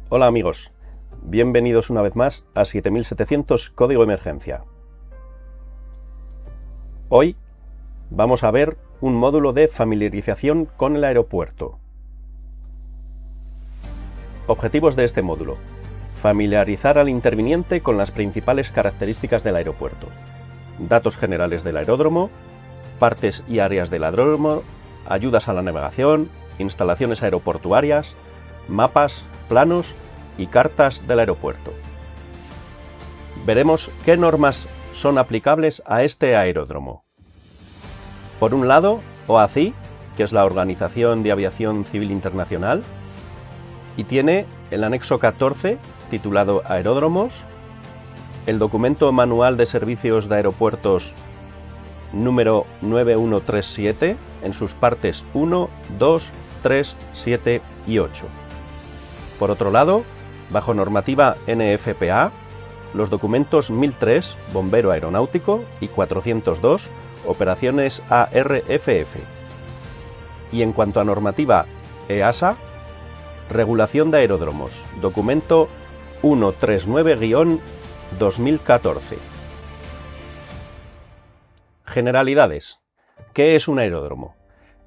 Hola amigos, bienvenidos una vez más a 7700 Código Emergencia. Hoy vamos a ver un módulo de familiarización con el aeropuerto. Objetivos de este módulo: familiarizar al interviniente con las principales características del aeropuerto, datos generales del aeródromo, partes y áreas del aeródromo, ayudas a la navegación, instalaciones aeroportuarias, mapas, planos y cartas del aeropuerto. Veremos qué normas son aplicables a este aeródromo. Por un lado, OACI, que es la Organización de Aviación Civil Internacional, y tiene el anexo 14, titulado Aeródromos, el documento Manual de Servicios de Aeropuertos número 9137, en sus partes 1, 2, 3, 7 y 8. Por otro lado, bajo normativa NFPA, los documentos 1003, Bombero Aeronáutico, y 402, Operaciones ARFF. Y en cuanto a normativa EASA, Regulación de Aeródromos, documento 139-2014. Generalidades. ¿Qué es un aeródromo?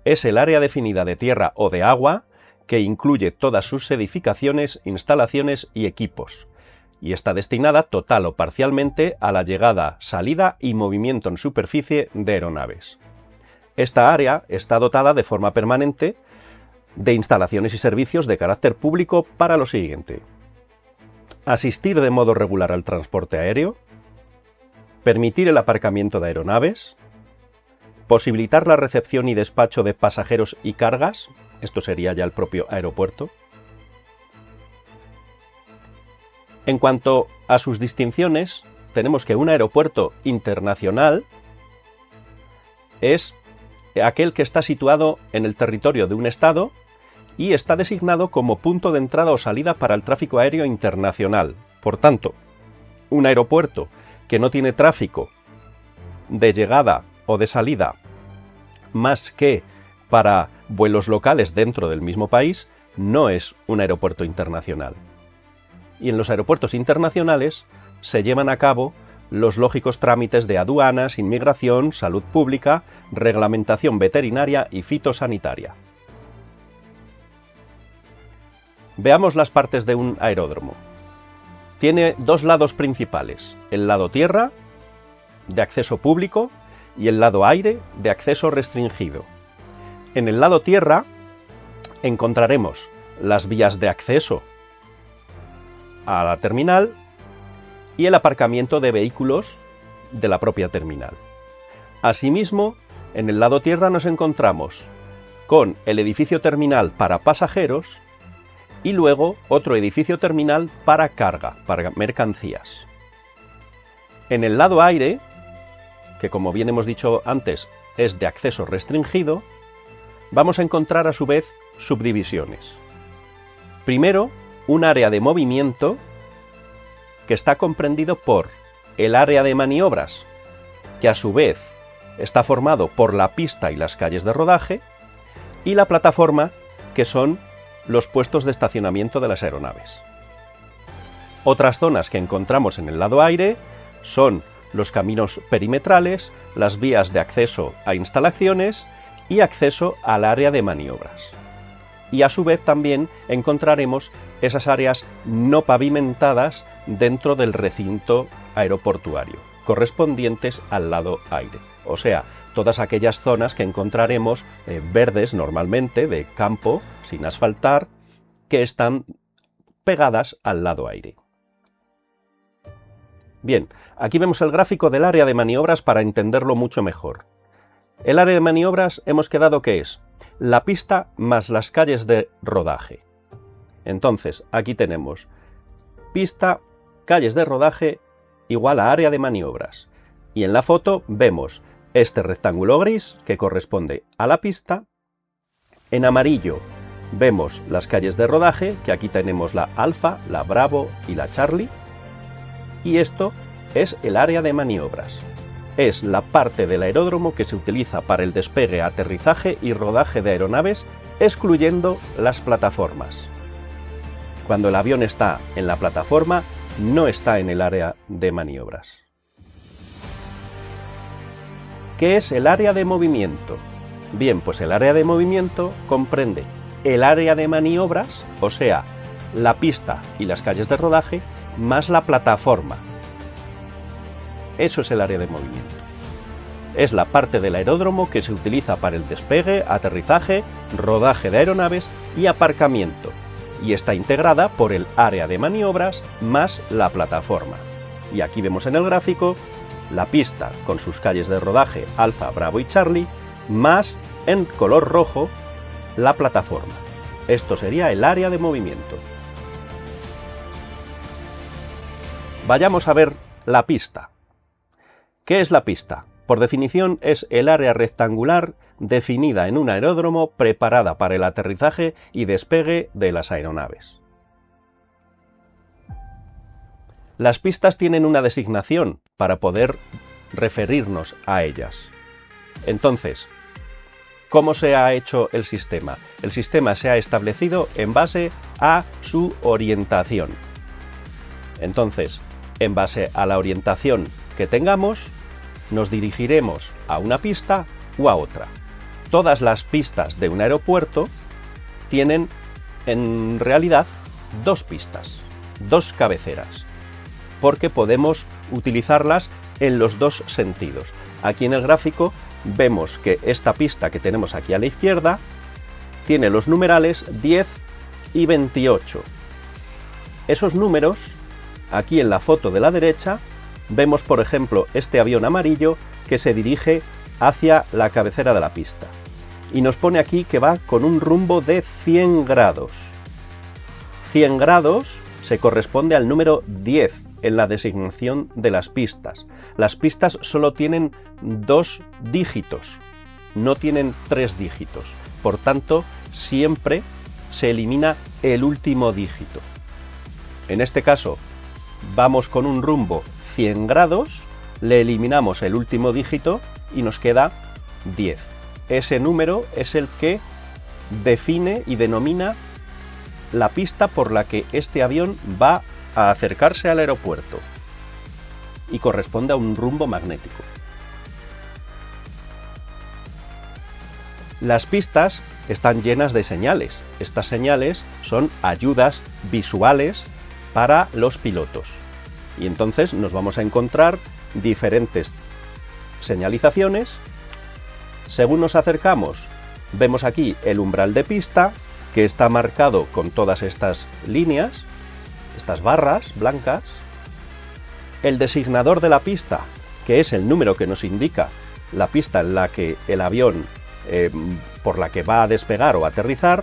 Es el área definida de tierra o de agua que incluye todas sus edificaciones, instalaciones y equipos, y está destinada total o parcialmente a la llegada, salida y movimiento en superficie de aeronaves. Esta área está dotada de forma permanente de instalaciones y servicios de carácter público para lo siguiente: asistir de modo regular al transporte aéreo, permitir el aparcamiento de aeronaves, posibilitar la recepción y despacho de pasajeros y cargas, esto sería ya el propio aeropuerto. En cuanto a sus distinciones, tenemos que un aeropuerto internacional es aquel que está situado en el territorio de un estado y está designado como punto de entrada o salida para el tráfico aéreo internacional. Por tanto, un aeropuerto que no tiene tráfico de llegada o de salida más que para vuelos locales dentro del mismo país, no es un aeropuerto internacional. Y en los aeropuertos internacionales se llevan a cabo los lógicos trámites de aduanas, inmigración, salud pública, reglamentación veterinaria y fitosanitaria. Veamos las partes de un aeródromo. Tiene dos lados principales: el lado tierra, de acceso público, y el lado aire, de acceso restringido. En el lado tierra encontraremos las vías de acceso a la terminal y el aparcamiento de vehículos de la propia terminal. Asimismo, en el lado tierra nos encontramos con el edificio terminal para pasajeros y luego otro edificio terminal para carga, para mercancías. En el lado aire, que como bien hemos dicho antes es de acceso restringido, vamos a encontrar a su vez subdivisiones. Primero, un área de movimiento que está comprendido por el área de maniobras, que a su vez está formado por la pista y las calles de rodaje, y la plataforma, que son los puestos de estacionamiento de las aeronaves. Otras zonas que encontramos en el lado aire son los caminos perimetrales, las vías de acceso a instalaciones y acceso al área de maniobras. Y a su vez también encontraremos esas áreas no pavimentadas dentro del recinto aeroportuario, correspondientes al lado aire. O sea, todas aquellas zonas que encontraremos verdes normalmente, de campo, sin asfaltar, que están pegadas al lado aire. Bien, aquí vemos el gráfico del área de maniobras para entenderlo mucho mejor. El área de maniobras hemos quedado que es la pista más las calles de rodaje. Entonces, aquí tenemos pista, calles de rodaje igual a área de maniobras. Y en la foto vemos este rectángulo gris que corresponde a la pista. En amarillo vemos las calles de rodaje, que aquí tenemos la Alfa, la Bravo y la Charlie. Y esto es el área de maniobras. Es la parte del aeródromo que se utiliza para el despegue, aterrizaje y rodaje de aeronaves, excluyendo las plataformas. Cuando el avión está en la plataforma, no está en el área de maniobras. ¿Qué es el área de movimiento? Bien, pues el área de movimiento comprende el área de maniobras, o sea, la pista y las calles de rodaje, más la plataforma. Eso es el área de movimiento. Es la parte del aeródromo que se utiliza para el despegue, aterrizaje, rodaje de aeronaves y aparcamiento, y está integrada por el área de maniobras más la plataforma. Y aquí vemos en el gráfico la pista con sus calles de rodaje Alfa, Bravo y Charlie, más en color rojo la plataforma. Esto sería el área de movimiento. Vayamos a ver la pista. ¿Qué es la pista? Por definición es el área rectangular definida en un aeródromo preparada para el aterrizaje y despegue de las aeronaves. Las pistas tienen una designación para poder referirnos a ellas. Entonces, ¿cómo se ha hecho el sistema? El sistema se ha establecido en base a su orientación. Entonces, en base a la orientación que tengamos, nos dirigiremos a una pista u a otra. Todas las pistas de un aeropuerto tienen, en realidad, dos pistas, dos cabeceras, porque podemos utilizarlas en los dos sentidos. Aquí en el gráfico vemos que esta pista que tenemos aquí a la izquierda tiene los numerales 10 y 28. Esos números, aquí en la foto de la derecha, vemos por ejemplo este avión amarillo que se dirige hacia la cabecera de la pista y nos pone aquí que va con un rumbo de 100 grados. 100 grados se corresponde al número 10 en la designación de las pistas. Las pistas solo tienen 2 dígitos, no tienen 3 dígitos. Por tanto, siempre se elimina el último dígito. En este caso, vamos con un rumbo 100 grados, le eliminamos el último dígito y nos queda 10. Ese número es el que define y denomina la pista por la que este avión va a acercarse al aeropuerto y corresponde a un rumbo magnético. Las pistas están llenas de señales. Estas señales son ayudas visuales para los pilotos. Y entonces nos vamos a encontrar diferentes señalizaciones. Según nos acercamos, vemos aquí el umbral de pista, que está marcado con todas estas líneas, estas barras blancas. El designador de la pista, que es el número que nos indica la pista en la que el avión por la que va a despegar o aterrizar.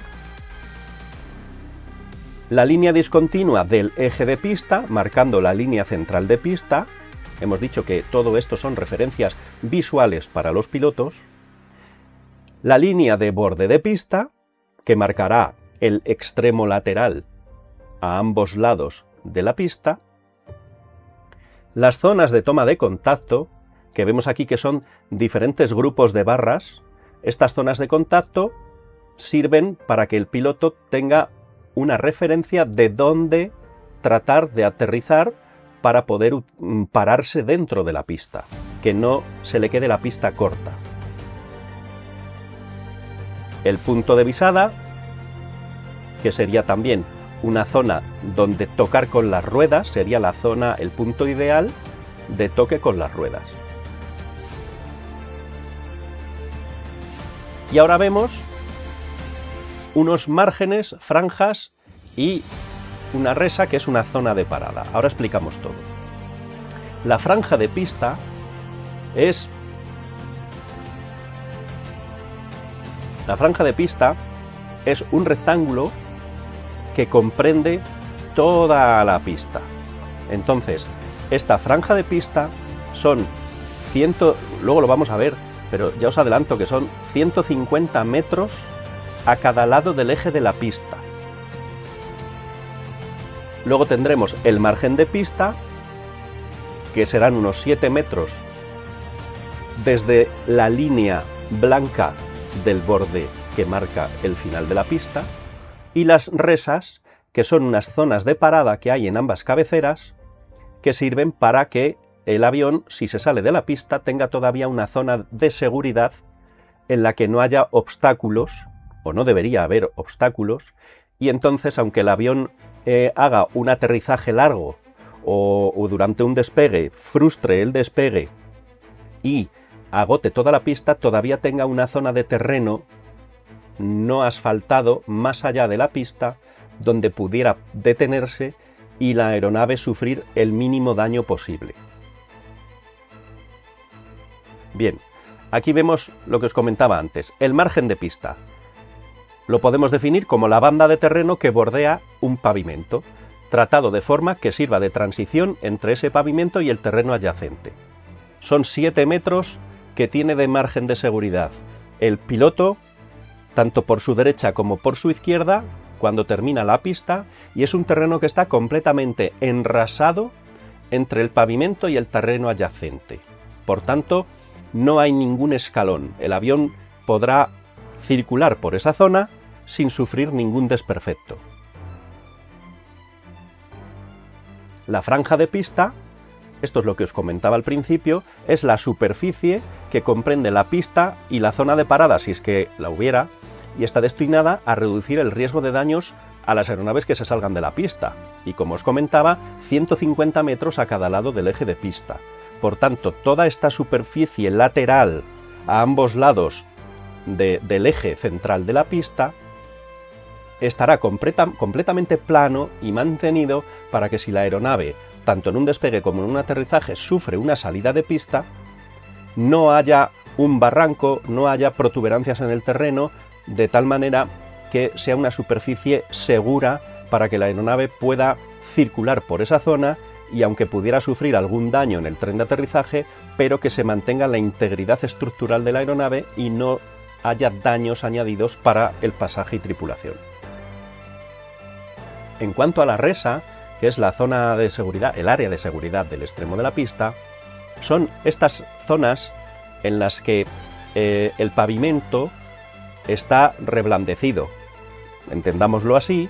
La línea discontinua del eje de pista, marcando la línea central de pista. Hemos dicho que todo esto son referencias visuales para los pilotos. La línea de borde de pista, que marcará el extremo lateral a ambos lados de la pista. Las zonas de toma de contacto, que vemos aquí que son diferentes grupos de barras. Estas zonas de contacto sirven para que el piloto tenga una referencia de dónde tratar de aterrizar para poder pararse dentro de la pista, que no se le quede la pista corta. El punto de visada, que sería también una zona donde tocar con las ruedas, sería la zona, el punto ideal de toque con las ruedas. Y ahora vemos unos márgenes, franjas y una resa, que es una zona de parada. Ahora explicamos todo. La franja de pista es un rectángulo que comprende toda la pista. Entonces, esta franja de pista son luego lo vamos a ver, pero ya os adelanto que son 150 metros a cada lado del eje de la pista. Luego tendremos el margen de pista, que serán unos 7 metros desde la línea blanca del borde que marca el final de la pista, y las resas, que son unas zonas de parada que hay en ambas cabeceras que sirven para que el avión, si se sale de la pista, tenga todavía una zona de seguridad en la que no haya obstáculos, o no debería haber obstáculos, y entonces, aunque el avión haga un aterrizaje largo o durante un despegue frustre el despegue y agote toda la pista, todavía tenga una zona de terreno no asfaltado más allá de la pista donde pudiera detenerse y la aeronave sufrir el mínimo daño posible. Bien, aquí vemos lo que os comentaba antes, el margen de pista. Lo podemos definir como la banda de terreno que bordea un pavimento, tratado de forma que sirva de transición entre ese pavimento y el terreno adyacente. Son 7 metros que tiene de margen de seguridad el piloto, tanto por su derecha como por su izquierda, cuando termina la pista, y es un terreno que está completamente enrasado entre el pavimento y el terreno adyacente. Por tanto, no hay ningún escalón. El avión podrá circular por esa zona sin sufrir ningún desperfecto. La franja de pista, esto es lo que os comentaba al principio, es la superficie que comprende la pista y la zona de parada, si es que la hubiera, y está destinada a reducir el riesgo de daños a las aeronaves que se salgan de la pista. Y como os comentaba, 150 metros a cada lado del eje de pista. Por tanto, toda esta superficie lateral a ambos lados del eje central de la pista estará completamente plano y mantenido para que si la aeronave, tanto en un despegue como en un aterrizaje, sufre una salida de pista, no haya un barranco, no haya protuberancias en el terreno, de tal manera que sea una superficie segura para que la aeronave pueda circular por esa zona y aunque pudiera sufrir algún daño en el tren de aterrizaje, pero que se mantenga la integridad estructural de la aeronave y no haya daños añadidos para el pasaje y tripulación. En cuanto a la resa, que es la zona de seguridad, el área de seguridad del extremo de la pista, son estas zonas en las que el pavimento está reblandecido. Entendámoslo así,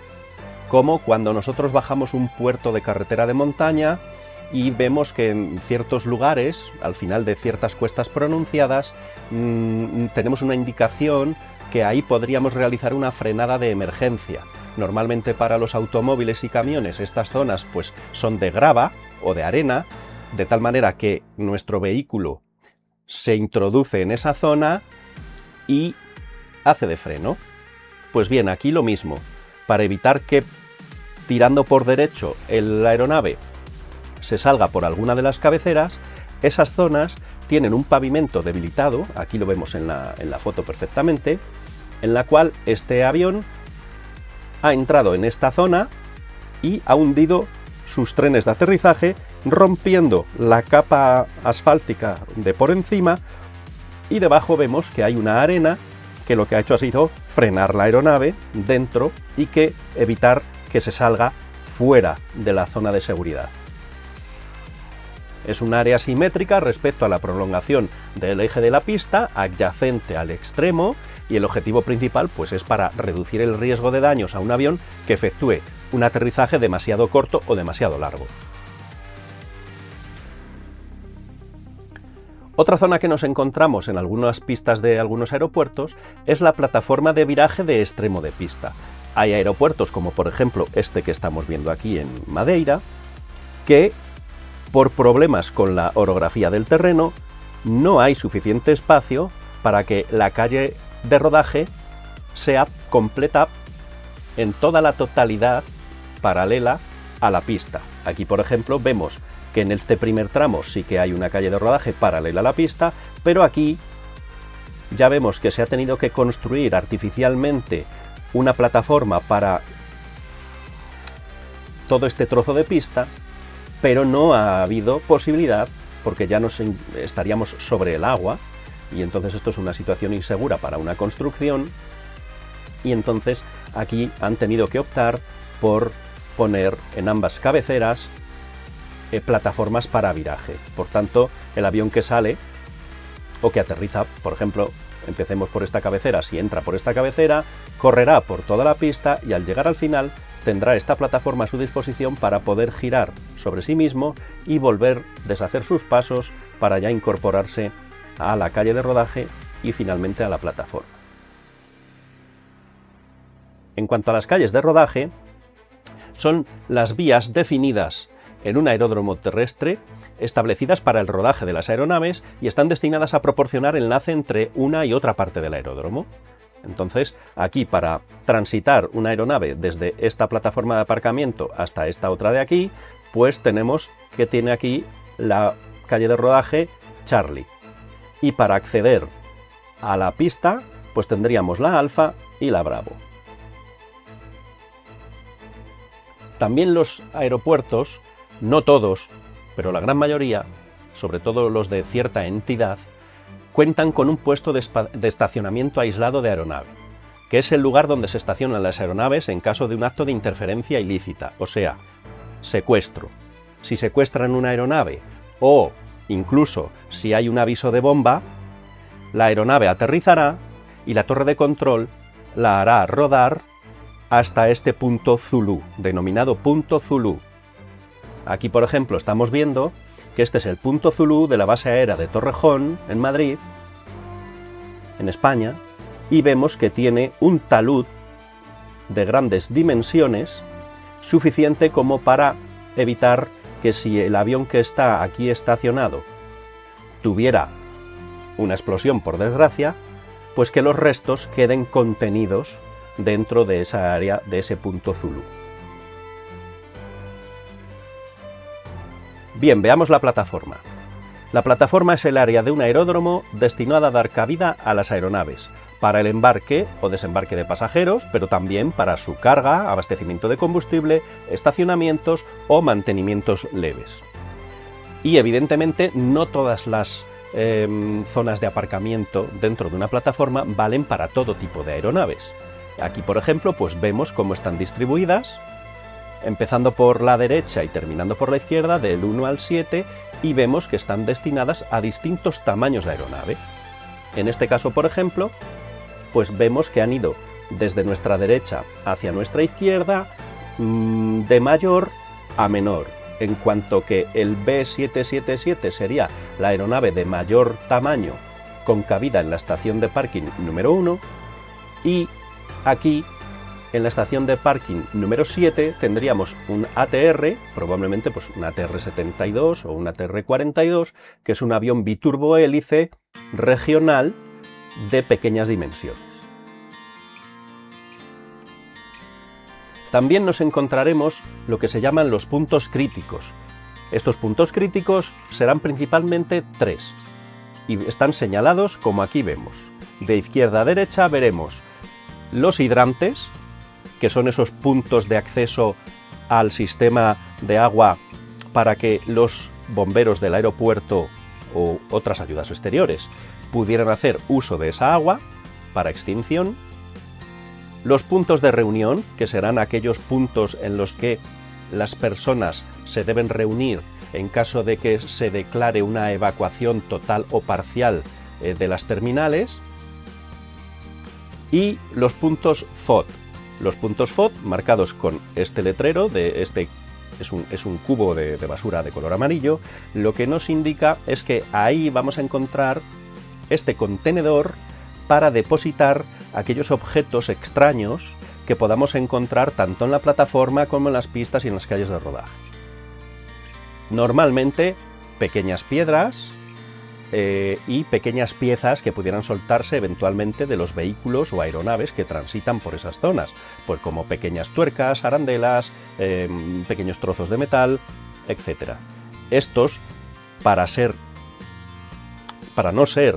como cuando nosotros bajamos un puerto de carretera de montaña y vemos que en ciertos lugares, al final de ciertas cuestas pronunciadas, tenemos una indicación que ahí podríamos realizar una frenada de emergencia. Normalmente para los automóviles y camiones estas zonas pues son de grava o de arena, de tal manera que nuestro vehículo se introduce en esa zona y hace de freno. Pues bien, aquí lo mismo, para evitar que tirando por derecho la aeronave se salga por alguna de las cabeceras, esas zonas tienen un pavimento debilitado, aquí lo vemos en la foto perfectamente, en la cual este avión ha entrado en esta zona y ha hundido sus trenes de aterrizaje, rompiendo la capa asfáltica de por encima, y debajo vemos que hay una arena que lo que ha hecho ha sido frenar la aeronave dentro y que evitar que se salga fuera de la zona de seguridad. Es un área simétrica respecto a la prolongación del eje de la pista, adyacente al extremo, y el objetivo principal pues es para reducir el riesgo de daños a un avión que efectúe un aterrizaje demasiado corto o demasiado largo. Otra zona que nos encontramos en algunas pistas de algunos aeropuertos es la plataforma de viraje de extremo de pista. Hay aeropuertos como por ejemplo este que estamos viendo aquí en Madeira, que por problemas con la orografía del terreno no hay suficiente espacio para que la calle de rodaje sea completa en toda la totalidad paralela a la pista. Aquí por ejemplo vemos que en este primer tramo sí que hay una calle de rodaje paralela a la pista, pero aquí ya vemos que se ha tenido que construir artificialmente una plataforma para todo este trozo de pista, pero no ha habido posibilidad porque ya estaríamos sobre el agua y entonces esto es una situación insegura para una construcción, y entonces aquí han tenido que optar por poner en ambas cabeceras plataformas para viraje. Por tanto, el avión que sale o que aterriza, por ejemplo, empecemos por esta cabecera, si entra por esta cabecera, correrá por toda la pista y al llegar al final tendrá esta plataforma a su disposición para poder girar sobre sí mismo y volver a deshacer sus pasos para ya incorporarse a la calle de rodaje y finalmente a la plataforma. En cuanto a las calles de rodaje, son las vías definidas en un aeródromo terrestre establecidas para el rodaje de las aeronaves y están destinadas a proporcionar enlace entre una y otra parte del aeródromo. Entonces, aquí para transitar una aeronave desde esta plataforma de aparcamiento hasta esta otra de aquí, pues tenemos que tiene aquí la calle de rodaje Charlie. Y para acceder a la pista, pues tendríamos la Alfa y la Bravo. También los aeropuertos, no todos, pero la gran mayoría, sobre todo los de cierta entidad, cuentan con un puesto de estacionamiento aislado de aeronave, que es el lugar donde se estacionan las aeronaves en caso de un acto de interferencia ilícita, o sea, secuestro. Si secuestran una aeronave o incluso si hay un aviso de bomba, la aeronave aterrizará y la torre de control la hará rodar hasta este punto Zulu, denominado punto Zulu. Aquí, por ejemplo, estamos viendo que este es el punto Zulu de la base aérea de Torrejón, en Madrid, en España, y vemos que tiene un talud de grandes dimensiones, suficiente como para evitar que si el avión que está aquí estacionado tuviera una explosión, por desgracia, pues que los restos queden contenidos dentro de esa área, de ese punto Zulu. Bien, veamos la plataforma. La plataforma es el área de un aeródromo destinada a dar cabida a las aeronaves, para el embarque o desembarque de pasajeros, pero también para su carga, abastecimiento de combustible, estacionamientos o mantenimientos leves. Y evidentemente no todas las zonas de aparcamiento dentro de una plataforma valen para todo tipo de aeronaves. Aquí, por ejemplo, pues vemos cómo están distribuidas, empezando por la derecha y terminando por la izquierda, del 1 al 7, y vemos que están destinadas a distintos tamaños de aeronave. En este caso, por ejemplo, pues vemos que han ido desde nuestra derecha hacia nuestra izquierda, de mayor a menor, en cuanto que el B777 sería la aeronave de mayor tamaño con cabida en la estación de parking número 1, y aquí, en la estación de parking número 7, tendríamos un ATR, probablemente pues un ATR-72 o un ATR-42, que es un avión biturbohélice regional de pequeñas dimensiones. También nos encontraremos lo que se llaman los puntos críticos. Estos puntos críticos serán principalmente 3 y están señalados como aquí vemos. De izquierda a derecha veremos los hidrantes, que son esos puntos de acceso al sistema de agua para que los bomberos del aeropuerto o otras ayudas exteriores pudieran hacer uso de esa agua para extinción. Los puntos de reunión, que serán aquellos puntos en los que las personas se deben reunir en caso de que se declare una evacuación total o parcial de las terminales. Y los puntos FOD. Los puntos FOD marcados con este letrero, es un cubo de basura de color amarillo, lo que nos indica es que ahí vamos a encontrar este contenedor para depositar aquellos objetos extraños que podamos encontrar tanto en la plataforma como en las pistas y en las calles de rodaje. Normalmente pequeñas piedras y pequeñas piezas que pudieran soltarse eventualmente de los vehículos o aeronaves que transitan por esas zonas, pues como pequeñas tuercas, arandelas, pequeños trozos de metal, etc. Estos, para no ser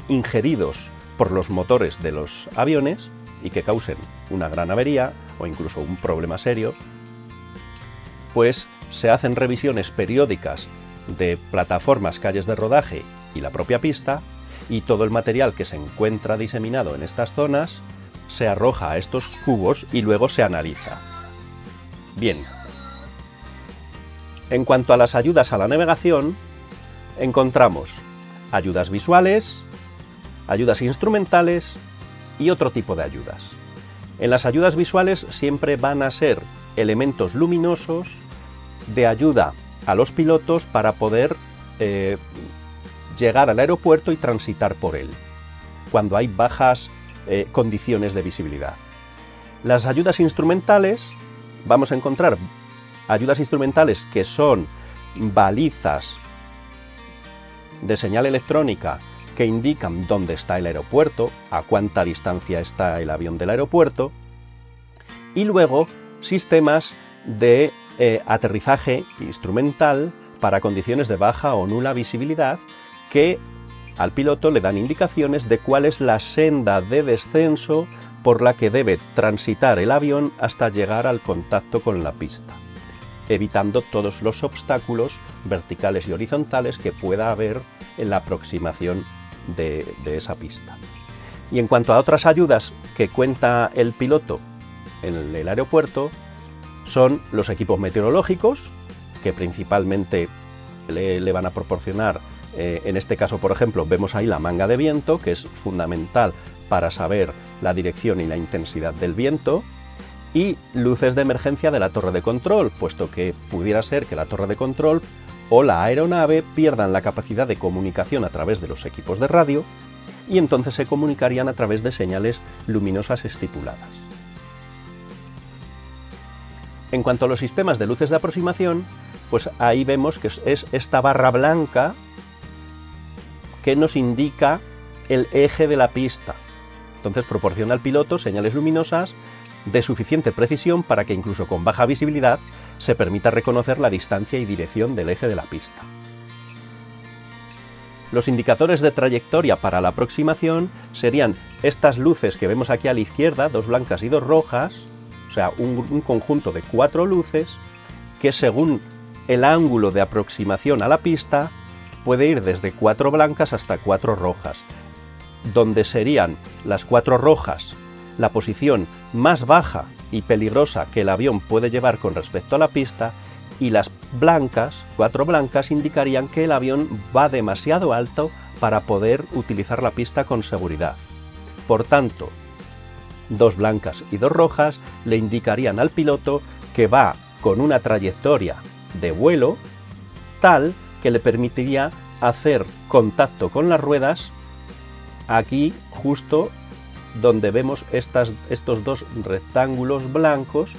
ingeridos por los motores de los aviones y que causen una gran avería o incluso un problema serio, pues se hacen revisiones periódicas de plataformas, calles de rodaje y la propia pista, y todo el material que se encuentra diseminado en estas zonas se arroja a estos cubos y luego se analiza. Bien, en cuanto a las ayudas a la navegación, encontramos ayudas visuales, ayudas instrumentales y otro tipo de ayudas. En las ayudas visuales siempre van a ser elementos luminosos de ayuda a los pilotos para poder llegar al aeropuerto y transitar por él, cuando hay bajas condiciones de visibilidad. Las ayudas instrumentales, vamos a encontrar ayudas instrumentales que son balizas de señal electrónica que indican dónde está el aeropuerto, a cuánta distancia está el avión del aeropuerto, y luego sistemas de aterrizaje instrumental para condiciones de baja o nula visibilidad que al piloto le dan indicaciones de cuál es la senda de descenso por la que debe transitar el avión hasta llegar al contacto con la pista, evitando todos los obstáculos verticales y horizontales que pueda haber en la aproximación de esa pista. Y en cuanto a otras ayudas que cuenta el piloto en el aeropuerto, son los equipos meteorológicos, que principalmente le van a proporcionar, en este caso, por ejemplo, vemos ahí la manga de viento, que es fundamental para saber la dirección y la intensidad del viento, y luces de emergencia de la torre de control, puesto que pudiera ser que la torre de control o la aeronave pierdan la capacidad de comunicación a través de los equipos de radio y entonces se comunicarían a través de señales luminosas estipuladas. En cuanto a los sistemas de luces de aproximación, pues ahí vemos que es esta barra blanca que nos indica el eje de la pista. Entonces proporciona al piloto señales luminosas de suficiente precisión para que incluso con baja visibilidad se permita reconocer la distancia y dirección del eje de la pista. Los indicadores de trayectoria para la aproximación serían estas luces que vemos aquí a la izquierda, 2 blancas y 2 rojas, o sea, un conjunto de 4 luces que según el ángulo de aproximación a la pista puede ir desde 4 blancas hasta 4 rojas, donde serían las 4 rojas la posición más baja y peligrosa que el avión puede llevar con respecto a la pista, y las blancas, 4 blancas, indicarían que el avión va demasiado alto para poder utilizar la pista con seguridad. Por tanto, 2 blancas y 2 rojas le indicarían al piloto que va con una trayectoria de vuelo tal que le permitiría hacer contacto con las ruedas aquí justo donde vemos estos 2 rectángulos blancos,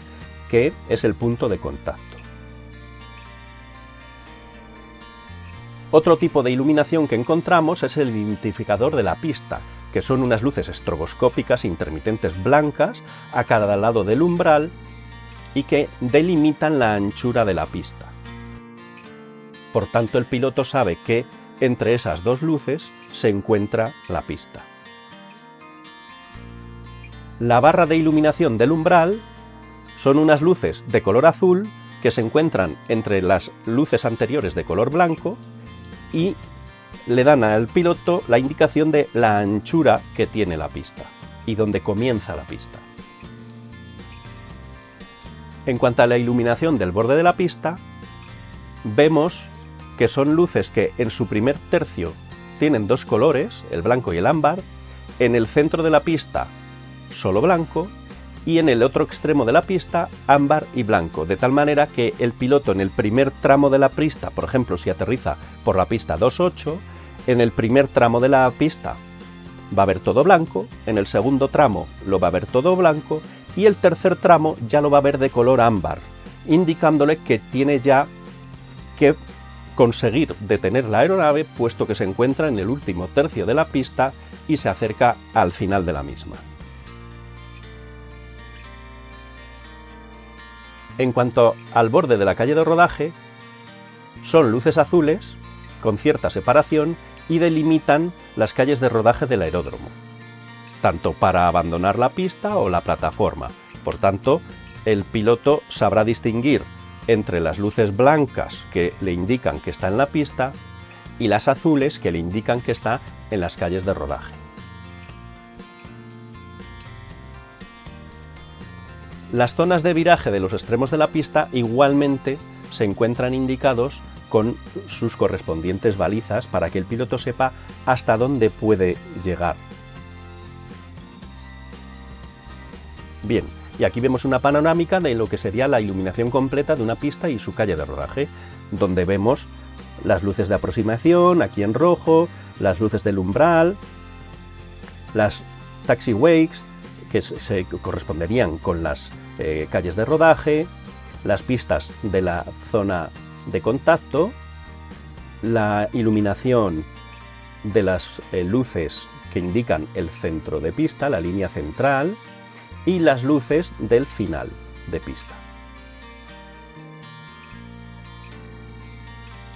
que es el punto de contacto. Otro tipo de iluminación que encontramos es el identificador de la pista, que son unas luces estroboscópicas intermitentes blancas a cada lado del umbral y que delimitan la anchura de la pista. Por tanto, el piloto sabe que entre esas 2 luces se encuentra la pista. La barra de iluminación del umbral son unas luces de color azul que se encuentran entre las luces anteriores de color blanco y le dan al piloto la indicación de la anchura que tiene la pista y dónde comienza la pista. En cuanto a la iluminación del borde de la pista, vemos que son luces que en su primer tercio tienen 2 colores, el blanco y el ámbar, en el centro de la pista solo blanco y en el otro extremo de la pista ámbar y blanco, de tal manera que el piloto en el primer tramo de la pista, por ejemplo si aterriza por la pista 28, en el primer tramo de la pista va a ver todo blanco, en el segundo tramo lo va a ver todo blanco y el tercer tramo ya lo va a ver de color ámbar, indicándole que tiene ya que conseguir detener la aeronave, puesto que se encuentra en el último tercio de la pista y se acerca al final de la misma. En cuanto al borde de la calle de rodaje, son luces azules con cierta separación y delimitan las calles de rodaje del aeródromo, tanto para abandonar la pista o la plataforma. Por tanto, el piloto sabrá distinguir entre las luces blancas que le indican que está en la pista y las azules que le indican que está en las calles de rodaje. Las zonas de viraje de los extremos de la pista igualmente se encuentran indicados con sus correspondientes balizas para que el piloto sepa hasta dónde puede llegar. Bien, y aquí vemos una panorámica de lo que sería la iluminación completa de una pista y su calle de rodaje, donde vemos las luces de aproximación, aquí en rojo, las luces del umbral, las taxiways, que se corresponderían con las calles de rodaje, las pistas de la zona de contacto, la iluminación de las luces que indican el centro de pista, la línea central, y las luces del final de pista.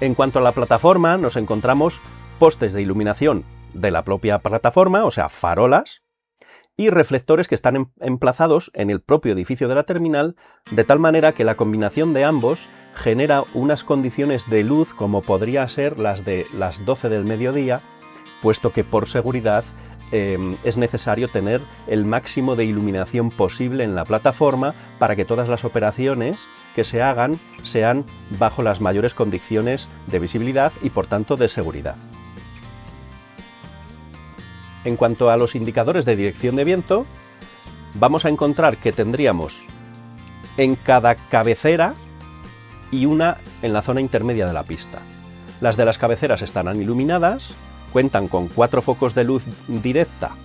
En cuanto a la plataforma, nos encontramos postes de iluminación de la propia plataforma, o sea, farolas, y reflectores que están emplazados en el propio edificio de la terminal, de tal manera que la combinación de ambos genera unas condiciones de luz como podría ser las de las 12 del mediodía, puesto que por seguridad es necesario tener el máximo de iluminación posible en la plataforma para que todas las operaciones que se hagan sean bajo las mayores condiciones de visibilidad y por tanto de seguridad. En cuanto a los indicadores de dirección de viento, vamos a encontrar que tendríamos en cada cabecera y una en la zona intermedia de la pista. Las de las cabeceras estarán iluminadas, cuentan con 4 focos de luz directa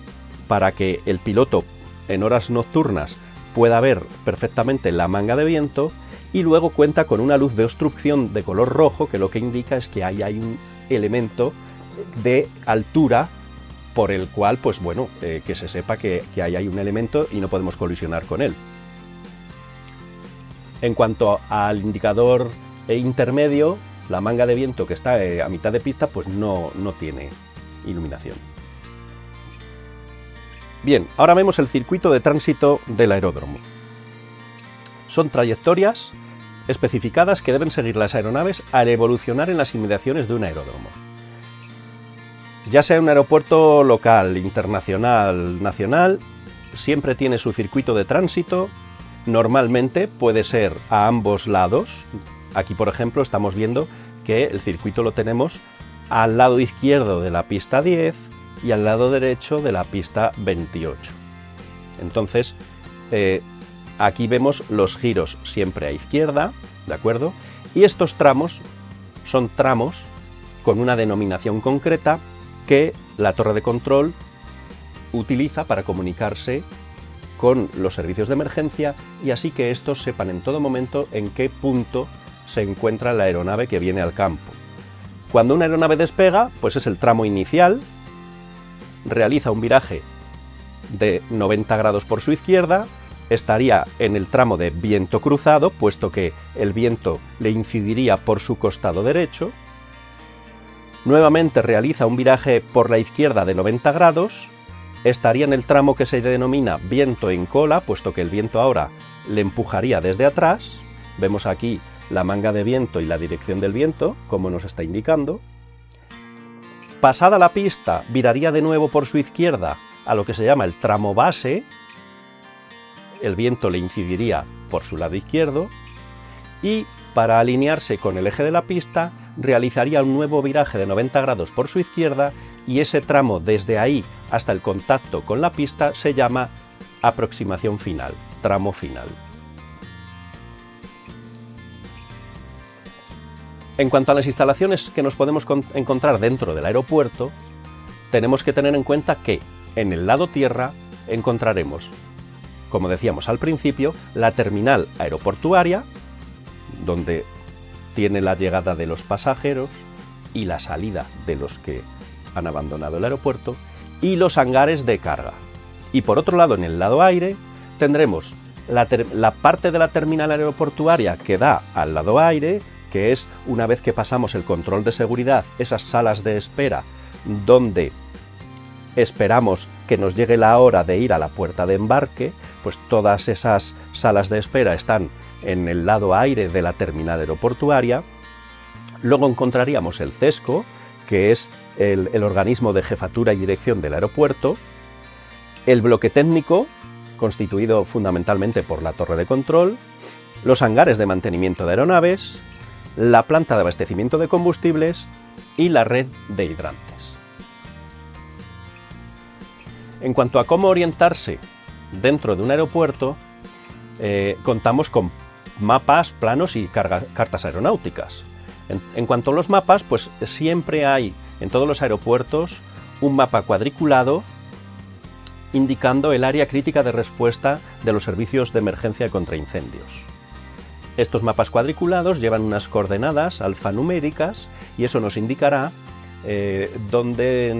para que el piloto en horas nocturnas pueda ver perfectamente la manga de viento, y luego cuenta con una luz de obstrucción de color rojo que lo que indica es que ahí hay un elemento de altura por el cual, pues bueno, que se sepa que ahí hay un elemento y no podemos colisionar con él. En cuanto al indicador intermedio, la manga de viento que está a mitad de pista, pues no tiene iluminación. Bien, ahora vemos el circuito de tránsito del aeródromo. Son trayectorias especificadas que deben seguir las aeronaves al evolucionar en las inmediaciones de un aeródromo. Ya sea un aeropuerto local, internacional, nacional, siempre tiene su circuito de tránsito. Normalmente puede ser a ambos lados. Aquí, por ejemplo, estamos viendo que el circuito lo tenemos al lado izquierdo de la pista 10 y al lado derecho de la pista 28. Entonces, aquí vemos los giros siempre a izquierda, ¿de acuerdo? Y estos tramos son tramos con una denominación concreta que la torre de control utiliza para comunicarse con los servicios de emergencia y así que estos sepan en todo momento en qué punto se encuentra la aeronave que viene al campo. Cuando una aeronave despega, pues es el tramo inicial, realiza un viraje de 90 grados por su izquierda, estaría en el tramo de viento cruzado, puesto que el viento le incidiría por su costado derecho. Nuevamente realiza un viraje por la izquierda de 90 grados, estaría en el tramo que se denomina viento en cola, puesto que el viento ahora le empujaría desde atrás. Vemos aquí la manga de viento y la dirección del viento, como nos está indicando. Pasada la pista, viraría de nuevo por su izquierda a lo que se llama el tramo base, el viento le incidiría por su lado izquierdo, y para alinearse con el eje de la pista, realizaría un nuevo viraje de 90 grados por su izquierda, y ese tramo desde ahí hasta el contacto con la pista se llama aproximación final, tramo final. En cuanto a las instalaciones que nos podemos encontrar dentro del aeropuerto, tenemos que tener en cuenta que en el lado tierra encontraremos, como decíamos al principio, la terminal aeroportuaria, donde tiene la llegada de los pasajeros y la salida de los que han abandonado el aeropuerto, y los hangares de carga. Y por otro lado, en el lado aire, tendremos la parte de la terminal aeroportuaria que da al lado aire, que es, una vez que pasamos el control de seguridad, esas salas de espera donde esperamos que nos llegue la hora de ir a la puerta de embarque, pues todas esas salas de espera están en el lado aire de la terminal aeroportuaria. Luego encontraríamos el CESCO, que es el organismo de jefatura y dirección del aeropuerto, el bloque técnico, constituido fundamentalmente por la torre de control, los hangares de mantenimiento de aeronaves, la planta de abastecimiento de combustibles y la red de hidrantes. En cuanto a cómo orientarse dentro de un aeropuerto contamos con mapas, planos y cartas aeronáuticas. En cuanto a los mapas, pues siempre hay en todos los aeropuertos un mapa cuadriculado indicando el área crítica de respuesta de los servicios de emergencia contra incendios. Estos mapas cuadriculados llevan unas coordenadas alfanuméricas y eso nos indicará dónde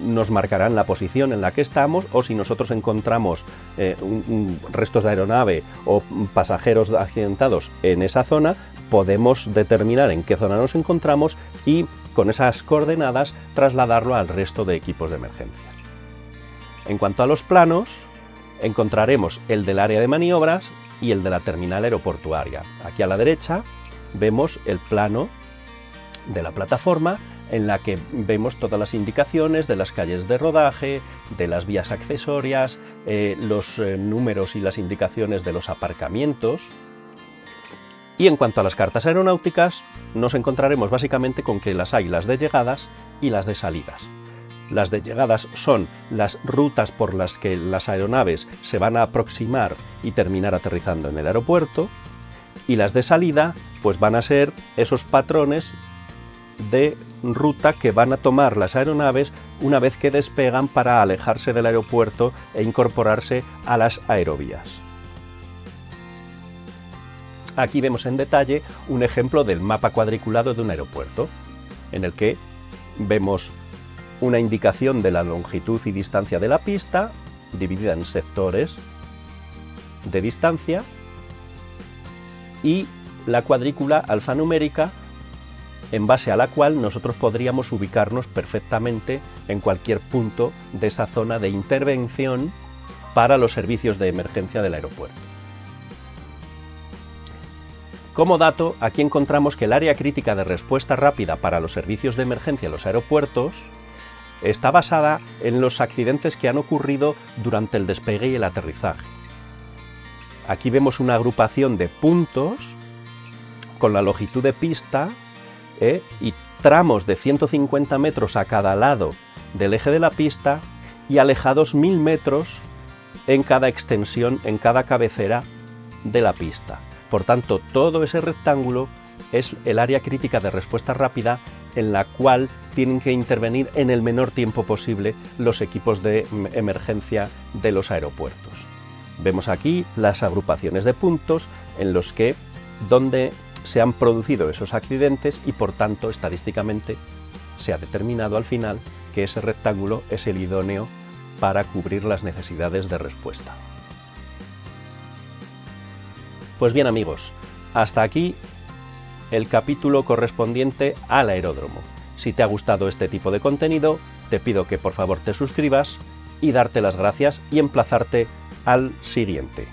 nos marcarán la posición en la que estamos, o si nosotros encontramos restos de aeronave o pasajeros accidentados en esa zona, podemos determinar en qué zona nos encontramos y con esas coordenadas trasladarlo al resto de equipos de emergencia. En cuanto a los planos, encontraremos el del área de maniobras y el de la terminal aeroportuaria. Aquí a la derecha vemos el plano de la plataforma, en la que vemos todas las indicaciones de las calles de rodaje, de las vías accesorias, los números y las indicaciones de los aparcamientos. Y en cuanto a las cartas aeronáuticas, nos encontraremos básicamente con que las hay las de llegadas y las de salidas. Las de llegadas son las rutas por las que las aeronaves se van a aproximar y terminar aterrizando en el aeropuerto, y las de salida pues van a ser esos patrones de ruta que van a tomar las aeronaves una vez que despegan para alejarse del aeropuerto e incorporarse a las aerovías. Aquí vemos en detalle un ejemplo del mapa cuadriculado de un aeropuerto, en el que vemos una indicación de la longitud y distancia de la pista, dividida en sectores de distancia, y la cuadrícula alfanumérica, en base a la cual nosotros podríamos ubicarnos perfectamente en cualquier punto de esa zona de intervención para los servicios de emergencia del aeropuerto. Como dato, aquí encontramos que el área crítica de respuesta rápida para los servicios de emergencia en los aeropuertos está basada en los accidentes que han ocurrido durante el despegue y el aterrizaje. Aquí vemos una agrupación de puntos con la longitud de pista y tramos de 150 metros a cada lado del eje de la pista y alejados 1000 metros en cada extensión, en cada cabecera de la pista. Por tanto, todo ese rectángulo es el área crítica de respuesta rápida en la cual tienen que intervenir en el menor tiempo posible los equipos de emergencia de los aeropuertos. Vemos aquí las agrupaciones de puntos en los que donde se han producido esos accidentes y por tanto estadísticamente se ha determinado al final que ese rectángulo es el idóneo para cubrir las necesidades de respuesta. Pues bien amigos, hasta aquí el capítulo correspondiente al aeródromo. Si te ha gustado este tipo de contenido, te pido que por favor te suscribas y darte las gracias y emplazarte al siguiente.